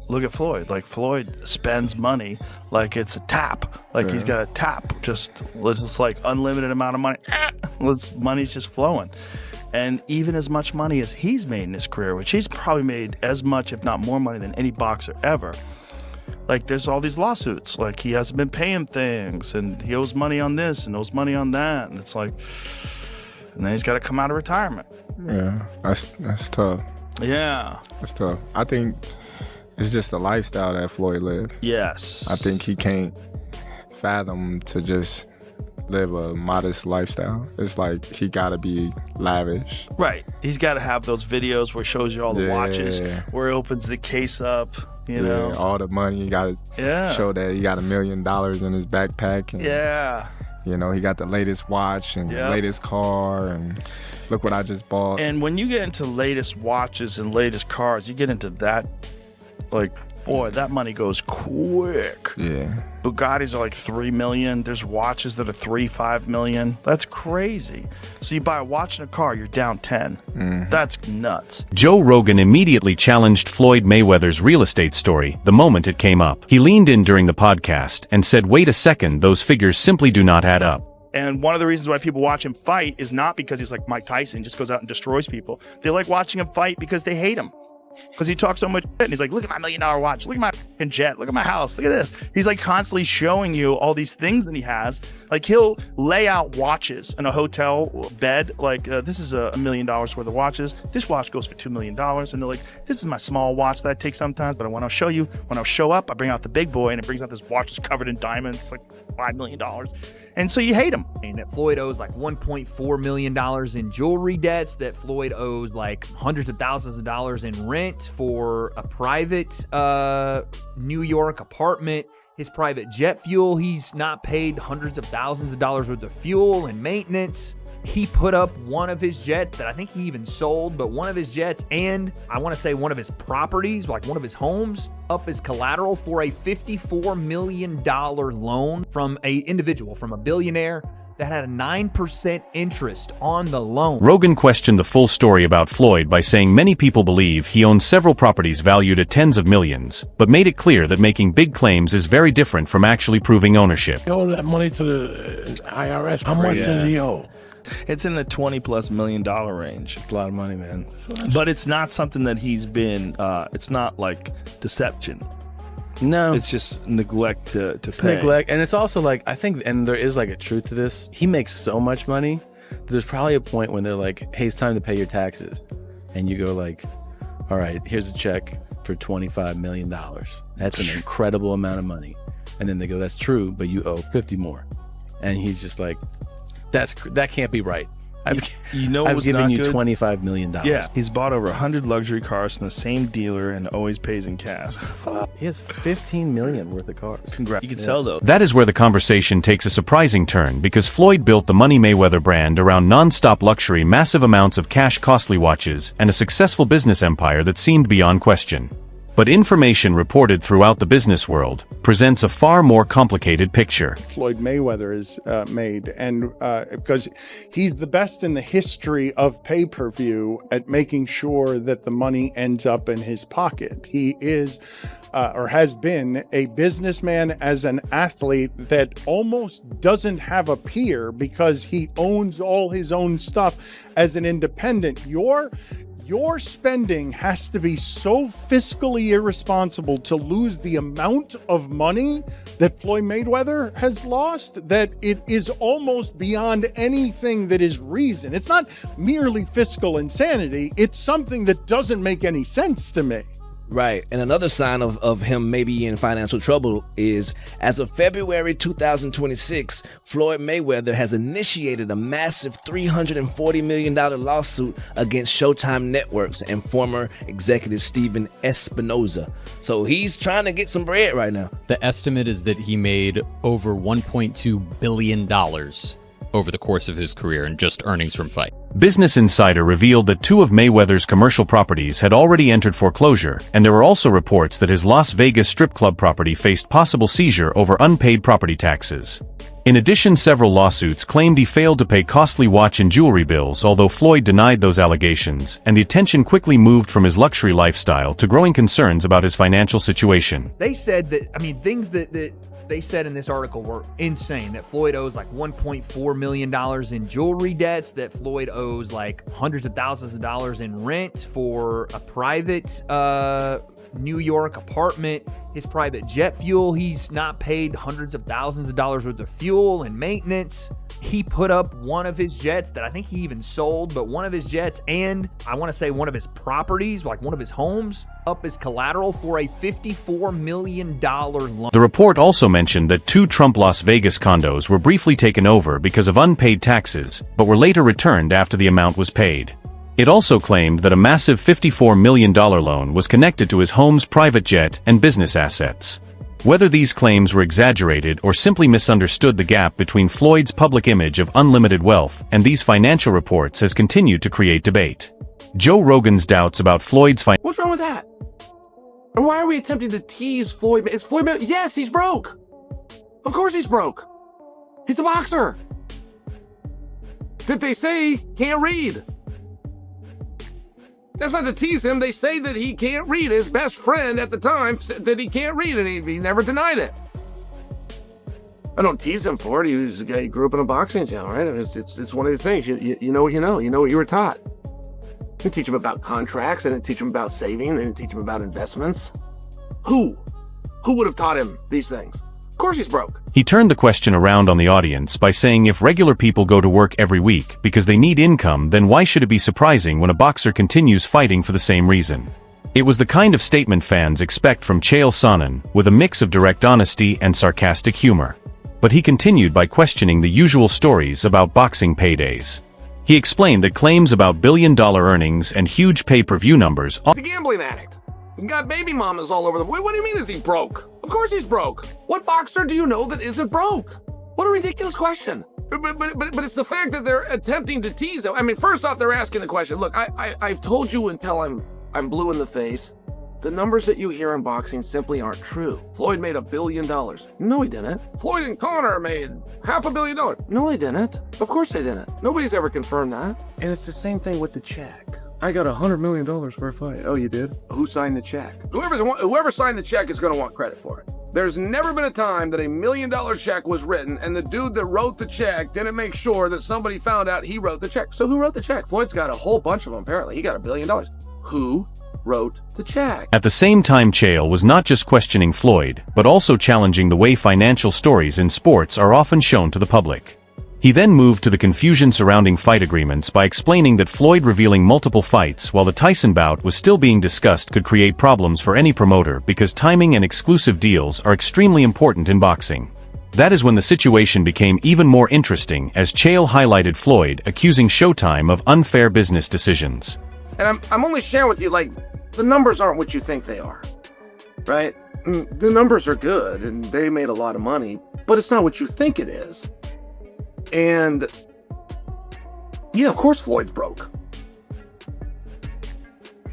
look at Floyd. Like, Floyd spends money like it's a tap. Like, he's got a tap, just like unlimited amount of money. Money's just flowing. And even as much money as he's made in his career, which he's probably made as much, if not more money than any boxer ever. Like, there's all these lawsuits. Like, he hasn't been paying things, and he owes money on this and owes money on that. And it's like, and then he's got to come out of retirement. Yeah, that's tough. Yeah. That's tough. I think it's just the lifestyle that Floyd lived. Yes. I think he can't fathom to just live a modest lifestyle. It's like he gotta be lavish. Right. He's got to have those videos where he shows you all the watches, where he opens the case up, you know. All the money. He gotta show that he got $1 million in his backpack. And, you know, he got the latest watch and the latest car, and look what I just bought. And when you get into latest watches and latest cars, you get into that, like, boy, that money goes quick. Yeah. Bugattis are like $3 million. There's watches that are $3-5 million. That's crazy. So you buy a watch and a car, you're down 10. That's nuts. Joe Rogan immediately challenged Floyd Mayweather's real estate story the moment it came up. He leaned in during the podcast and said, "Wait a second, those figures simply do not add up." And one of the reasons why people watch him fight is not because he's like Mike Tyson, just goes out and destroys people. They like watching him fight because they hate him. Because he talks so much shit, and he's like, look at my $1 million watch, look at my fucking jet, look at my house, look at this. He's like constantly showing you all these things that he has. Like, he'll lay out watches in a hotel bed, like, this is $1 million worth of watches. This watch goes for $2 million. And they're like, this is my small watch that I take sometimes, but when I'll show you, when I'll show up, I bring out the big boy, and it brings out this watch that's covered in diamonds. It's like $5 million. And so you hate him. And that Floyd owes like $1.4 million in jewelry debts, that Floyd owes like hundreds of thousands of dollars in rent for a private New York apartment. His private jet fuel, he's not paid hundreds of thousands of dollars worth of fuel and maintenance. He put up one of his jets that I think he even sold, but one of his jets, and I want to say one of his properties, like one of his homes, up as collateral for a $54 million loan from an individual, from a billionaire that had a 9% interest on the loan. Rogan questioned the full story about Floyd by saying many people believe he owns several properties valued at tens of millions, but made it clear that making big claims is very different from actually proving ownership. He owed that money to the IRS. How much does he owe? It's in the $20+ million range. It's a lot of money, man. But it's not something that he's been, it's not like deception. No. It's just neglect to pay. Neglect. And it's also like, I think, and there is like a truth to this. He makes so much money. There's probably a point when they're like, hey, it's time to pay your taxes. And you go like, all right, here's a check for $25 million. That's an incredible amount of money. And then they go, that's true, but you owe 50 more. And he's just like, that can't be right. I've given you $25 million. Yeah, he's bought over 100 luxury cars from the same dealer and always pays in cash. He has $15 million worth of cars. Congrats. You can sell those. That is where the conversation takes a surprising turn, because Floyd built the Money Mayweather brand around non-stop luxury, massive amounts of cash, costly watches, and a successful business empire that seemed beyond question. But information reported throughout the business world presents a far more complicated picture. Floyd Mayweather is made, and because he's the best in the history of pay-per-view at making sure that the money ends up in his pocket. He is or has been a businessman as an athlete that almost doesn't have a peer because he owns all his own stuff as an independent. Your spending has to be so fiscally irresponsible to lose the amount of money that Floyd Mayweather has lost that it is almost beyond anything that is reason. It's not merely fiscal insanity. It's something that doesn't make any sense to me. Right. And another sign of him maybe in financial trouble is, as of February 2026, Floyd Mayweather has initiated a massive $340 million lawsuit against Showtime Networks and former executive Steven Espinoza. So he's trying to get some bread right now. The estimate is that he made over $1.2 billion over the course of his career in just earnings from fight. Business Insider revealed that 2 of Mayweather's commercial properties had already entered foreclosure, and there were also reports that his Las Vegas strip club property faced possible seizure over unpaid property taxes. In addition, several lawsuits claimed he failed to pay costly watch and jewelry bills, although Floyd denied those allegations, and the attention quickly moved from his luxury lifestyle to growing concerns about his financial situation. They said that, things that they said in this article were insane, that Floyd owes like $1.4 million in jewelry debts, that Floyd owes like hundreds of thousands of dollars in rent for a private New York apartment, his private jet fuel. He's not paid hundreds of thousands of dollars worth of fuel and maintenance. He put up one of his jets that I think he even sold, but one of his jets, and I want to say one of his properties, like one of his homes, up as collateral for a $54 million loan. The report also mentioned that 2 Trump Las Vegas condos were briefly taken over because of unpaid taxes, but were later returned after the amount was paid. It also claimed that a massive $54 million loan was connected to his home's private jet and business assets. Whether these claims were exaggerated or simply misunderstood, the gap between Floyd's public image of unlimited wealth and these financial reports has continued to create debate. Joe Rogan's doubts about Floyd's What's wrong with that? And why are we attempting to tease Floyd? Is Floyd Mayweather? Yes, he's broke. Of course he's broke. He's a boxer. Did they say can't read? That's not to tease him. They say that he can't read. His best friend at the time said that he can't read, and he never denied it. I don't tease him for it. He was a guy who grew up in a boxing gym, right? It's one of these things. You know what you know. You know what you were taught. I didn't teach him about contracts. I didn't teach him about saving. I didn't teach him about investments. Who would have taught him these things? Of course he's broke. He turned the question around on the audience by saying if regular people go to work every week because they need income, then why should it be surprising when a boxer continues fighting for the same reason? It was the kind of statement fans expect from Chael Sonnen, with a mix of direct honesty and sarcastic humor. But he continued by questioning the usual stories about boxing paydays. He explained that claims about billion-dollar earnings and huge pay-per-view numbers— He's a gambling addict. He's got baby mamas all over the— What do you mean is he broke? Of course he's broke. What boxer do you know that isn't broke? What a ridiculous question. But it's the fact that they're attempting to tease him. I mean, first off, they're asking the question. Look, I've told you until I'm blue in the face. The numbers that you hear in boxing simply aren't true. Floyd made $1 billion. No, he didn't. Floyd and Conor made $500 million. No, they didn't. Of course they didn't. Nobody's ever confirmed that. And it's the same thing with the check. I got $100 million for a fight. Oh, you did? Who signed the check? Whoever signed the check is going to want credit for it. There's never been a time that $1 million check was written and the dude that wrote the check didn't make sure that somebody found out he wrote the check. So who wrote the check? Floyd's got a whole bunch of them, apparently. He got $1 billion. Who wrote the check? At the same time, Chael was not just questioning Floyd, but also challenging the way financial stories in sports are often shown to the public. He then moved to the confusion surrounding fight agreements by explaining that Floyd revealing multiple fights while the Tyson bout was still being discussed could create problems for any promoter because timing and exclusive deals are extremely important in boxing. That is when the situation became even more interesting, as Chael highlighted Floyd accusing Showtime of unfair business decisions. And I'm only sharing with you, like, the numbers aren't what you think they are, right? The numbers are good and they made a lot of money, but it's not what you think it is. And yeah, of course Floyd's broke.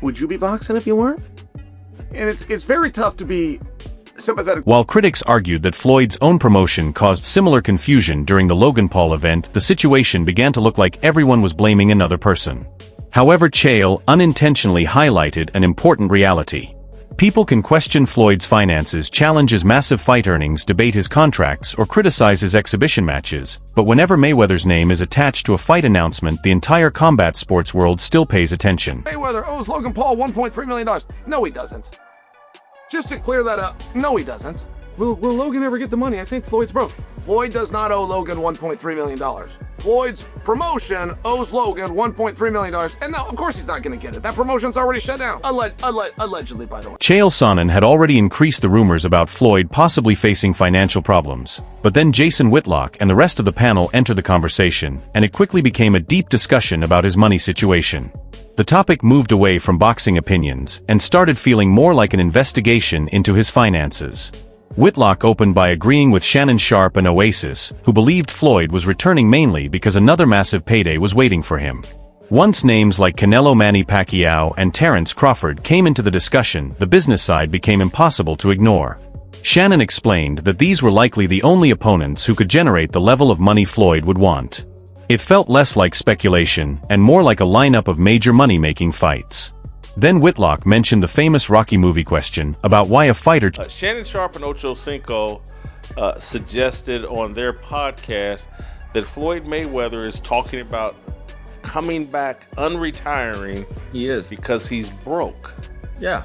Would you be boxing if you weren't? And it's very tough to be sympathetic. While critics argued that Floyd's own promotion caused similar confusion during the Logan Paul event, the situation began to look like everyone was blaming another person. However, Chael unintentionally highlighted an important reality. People can question Floyd's finances, challenge his massive fight earnings, debate his contracts, or criticize his exhibition matches, but whenever Mayweather's name is attached to a fight announcement, the entire combat sports world still pays attention. Mayweather owes Logan Paul $1.3 million. No, he doesn't. Just to clear that up, no, he doesn't. Will Logan ever get the money? I think Floyd's broke. Floyd does not owe Logan $1.3 million. Floyd's promotion owes Logan $1.3 million. And no, of course he's not going to get it. That promotion's already shut down. Allegedly, by the way. Chael Sonnen had already increased the rumors about Floyd possibly facing financial problems. But then Jason Whitlock and the rest of the panel entered the conversation, and it quickly became a deep discussion about his money situation. The topic moved away from boxing opinions and started feeling more like an investigation into his finances. Whitlock opened by agreeing with Shannon Sharpe and Oasis, who believed Floyd was returning mainly because another massive payday was waiting for him. Once names like Canelo Manny Pacquiao and Terence Crawford came into the discussion, the business side became impossible to ignore. Shannon explained that these were likely the only opponents who could generate the level of money Floyd would want. It felt less like speculation and more like a lineup of major money-making fights. Then Whitlock mentioned the famous Rocky movie question about why a fighter... Shannon Sharpe and Ocho Cinco suggested on their podcast that Floyd Mayweather is talking about coming back, unretiring. He is. Because he's broke. Yeah.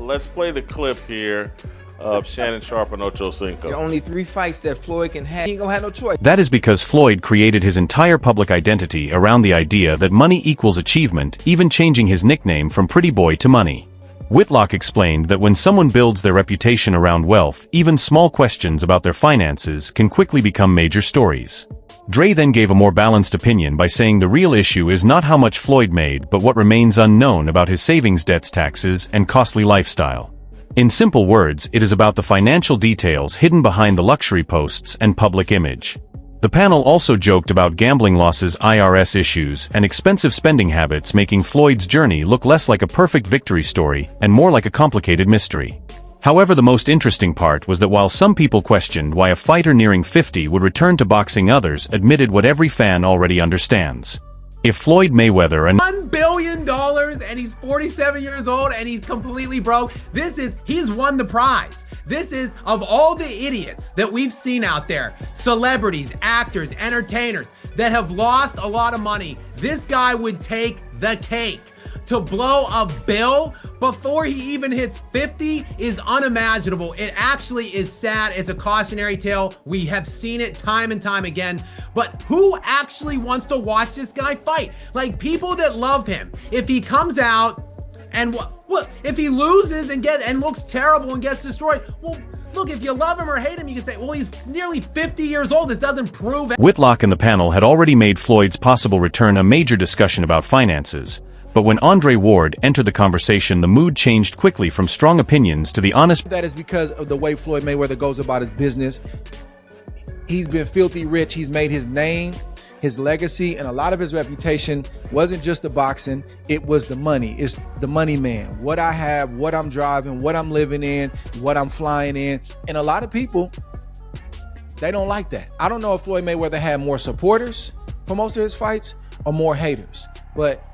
Let's play the clip here of Shannon Sharpe and Ocho Cinco. There are only 3 fights that Floyd can have. He ain't gonna have no choice. That is because Floyd created his entire public identity around the idea that money equals achievement, even changing his nickname from Pretty Boy to Money. Whitlock explained that when someone builds their reputation around wealth, even small questions about their finances can quickly become major stories. Dre then gave a more balanced opinion by saying the real issue is not how much Floyd made but what remains unknown about his savings debts, taxes, and costly lifestyle. In simple words, it is about the financial details hidden behind the luxury posts and public image. The panel also joked about gambling losses, IRS issues, and expensive spending habits, making Floyd's journey look less like a perfect victory story and more like a complicated mystery. However, the most interesting part was that while some people questioned why a fighter nearing 50 would return to boxing, others admitted what every fan already understands. If Floyd Mayweather and $1 billion and he's 47 years old and he's completely broke, he's won the prize. This is, of all the idiots that we've seen out there, celebrities, actors, entertainers that have lost a lot of money, this guy would take the cake. To blow a bill before he even hits 50 is unimaginable. It actually is sad. It's a cautionary tale. We have seen it time and time again. But who actually wants to watch this guy fight? Like, people that love him. If he comes out and if he loses and looks terrible and gets destroyed, well, look, if you love him or hate him, you can say, well, he's nearly 50 years old. This doesn't prove it. Whitlock and the panel had already made Floyd's possible return a major discussion about finances. But when Andre Ward entered the conversation, the mood changed quickly from strong opinions to the honest... That is because of the way Floyd Mayweather goes about his business. He's been filthy rich. He's made his name, his legacy, and a lot of his reputation wasn't just the boxing, it was the money. It's the money man. What I have, what I'm driving, what I'm living in, what I'm flying in. And a lot of people, they don't like that. I don't know if Floyd Mayweather had more supporters for most of his fights or more haters, but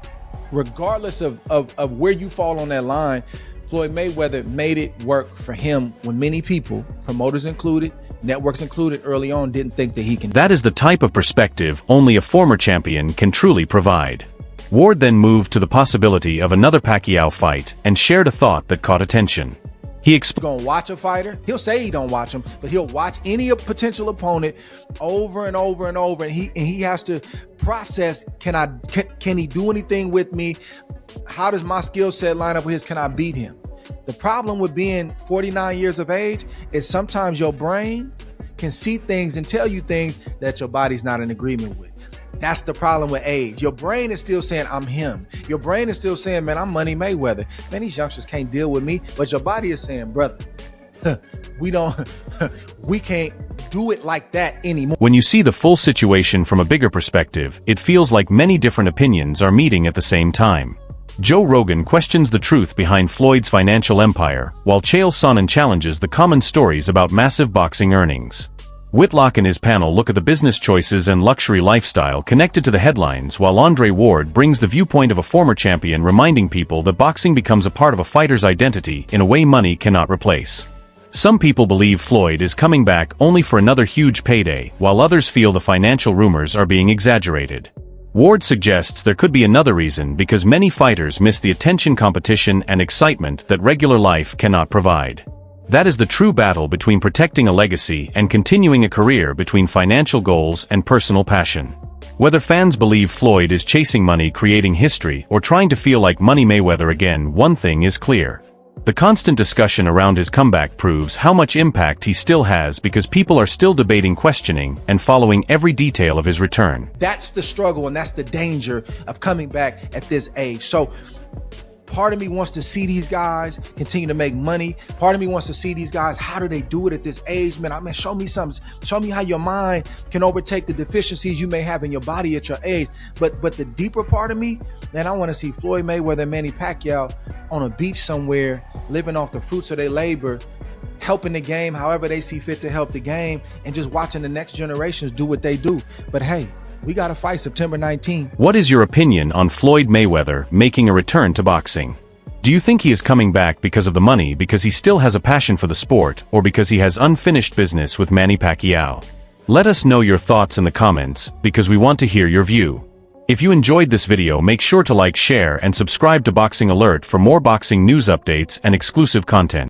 regardless of where you fall on that line, Floyd Mayweather made it work for him when many people, promoters included, networks included, early on didn't think that he can. That is the type of perspective only a former champion can truly provide. Ward then moved to the possibility of another Pacquiao fight and shared a thought that caught attention. He gonna watch a fighter. He'll say he don't watch him, but he'll watch any potential opponent over and over and over, and he has to process: can he do anything with me? How does my skill set line up with his? Can I beat him? The problem with being 49 years of age is sometimes your brain can see things and tell you things that your body's not in agreement with. That's the problem with age. Your brain is still saying, I'm him. Your brain is still saying, man, I'm Money Mayweather. Man, these youngsters can't deal with me. But your body is saying, brother, we can't do it like that anymore. When you see the full situation from a bigger perspective, it feels like many different opinions are meeting at the same time. Joe Rogan questions the truth behind Floyd's financial empire, while Chael Sonnen challenges the common stories about massive boxing earnings. Whitlock and his panel look at the business choices and luxury lifestyle connected to the headlines, while Andre Ward brings the viewpoint of a former champion, reminding people that boxing becomes a part of a fighter's identity in a way money cannot replace. Some people believe Floyd is coming back only for another huge payday, while others feel the financial rumors are being exaggerated. Ward suggests there could be another reason, because many fighters miss the attention, competition, and excitement that regular life cannot provide. That is the true battle between protecting a legacy and continuing a career, between financial goals and personal passion. Whether fans believe Floyd is chasing money, creating history, or trying to feel like Money Mayweather again, one thing is clear. The constant discussion around his comeback proves how much impact he still has, because people are still debating, questioning, and following every detail of his return. That's the struggle, and that's the danger of coming back at this age. So part of me wants to see these guys continue to make money. Part of me wants to see these guys, how do they do it at this age? Man, show me something. Show me how your mind can overtake the deficiencies you may have in your body at your age. But the deeper part of me, man, I want to see Floyd Mayweather and Manny Pacquiao on a beach somewhere, living off the fruits of their labor, helping the game however they see fit to help the game, and just watching the next generations do what they do. But hey, we got to fight September 19th. What is your opinion on Floyd Mayweather making a return to boxing? Do you think he is coming back because of the money, because he still has a passion for the sport, or because he has unfinished business with Manny Pacquiao? Let us know your thoughts in the comments, because we want to hear your view. If you enjoyed this video, make sure to like, share, and subscribe to Boxing Alert for more boxing news updates and exclusive content.